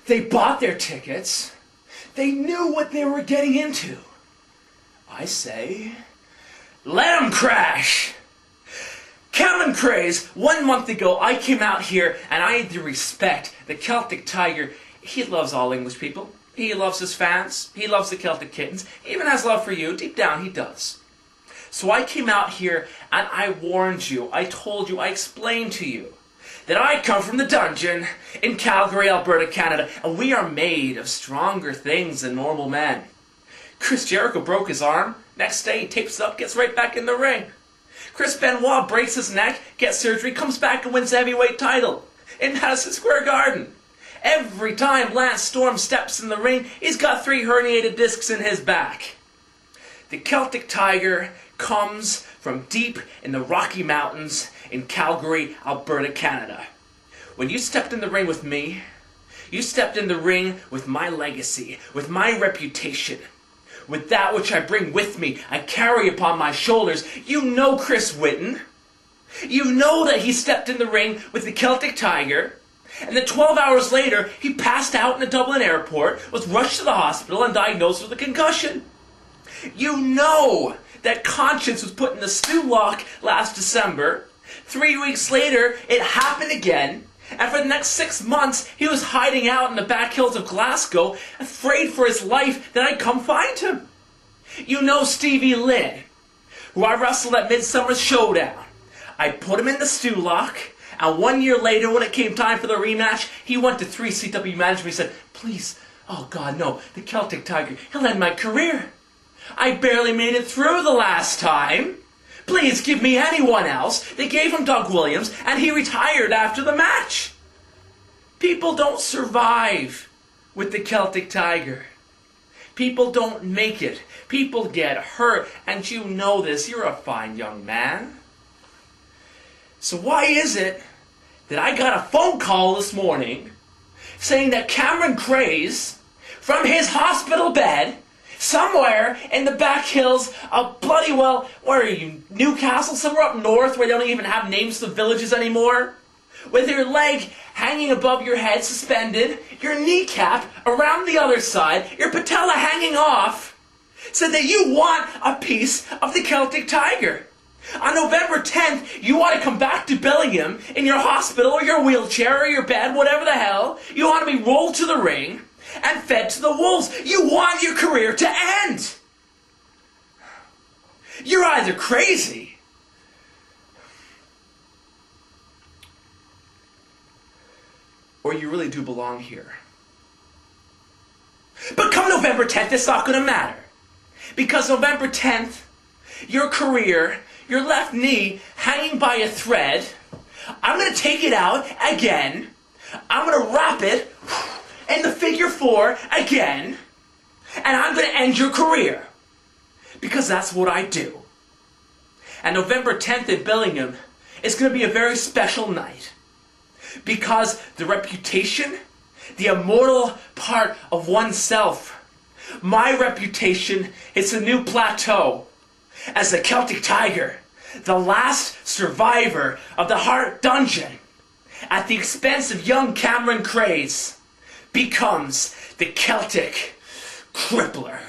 They bought their tickets. They knew what they were getting into. I say, let 'em crash. Cameron Kraze, 1 month ago, I came out here and I had to respect the Celtic Tiger. He loves all English people. He loves his fans. He loves the Celtic Kittens. He even has love for you. Deep down, he does. So I came out here and I warned you. I told you. I explained to you that I come from the dungeon in Calgary, Alberta, Canada, and we are made of stronger things than normal men. Chris Jericho broke his arm. Next day, he tapes it up, gets right back in the ring. Chris Benoit breaks his neck, gets surgery, comes back and wins the heavyweight title in Madison Square Garden. Every time Lance Storm steps in the ring, he's got 3 herniated discs in his back. The Celtic Tiger comes from deep in the Rocky Mountains in Calgary, Alberta, Canada. When you stepped in the ring with me, you stepped in the ring with my legacy, with my reputation, with that which I bring with me, I carry upon my shoulders. You know Chris Whitten. You know that he stepped in the ring with the Celtic Tiger, and then 12 hours later, he passed out in a Dublin airport, was rushed to the hospital, and diagnosed with a concussion. You know that Conscience was put in the stew lock last December. 3 weeks later, it happened again. And for the next 6 months, he was hiding out in the back hills of Glasgow, afraid for his life that I'd come find him. You know Stevie Lynn, who I wrestled at Midsummer's Showdown. I put him in the stew lock, and 1 year later, when it came time for the rematch, he went to 3CW management and said, please, oh God, no, the Celtic Tiger, he'll end my career. I barely made it through the last time. Please give me anyone else. They gave him Doug Williams, and he retired after the match. People don't survive with the Celtic Tiger. People don't make it. People get hurt, and you know this. You're a fine young man. So why is it that I got a phone call this morning saying that Cameron Kraze, from his hospital bed, somewhere in the back hills of bloody well, where are you, Newcastle? Somewhere up north where they don't even have names to villages anymore? With your leg hanging above your head, suspended, your kneecap around the other side, your patella hanging off, said that you want a piece of the Celtic Tiger. On November 10th, you want to come back to Bellingham in your hospital or your wheelchair or your bed, whatever the hell. You want to be rolled to the ring and fed to the wolves. You want your career to end. You're either crazy or you really do belong here. But come November 10th, it's not going to matter. Because November 10th, your career, your left knee hanging by a thread, I'm going to take it out again. I'm going to wrap it in the figure 4 again, and I'm going to end your career. Because that's what I do. And November 10th in Bellingham is going to be a very special night. Because the reputation, the immortal part of oneself, my reputation is a new plateau as the Celtic Tiger, the last survivor of the Heart Dungeon, at the expense of young Cameron Kraze, becomes the Celtic Crippler.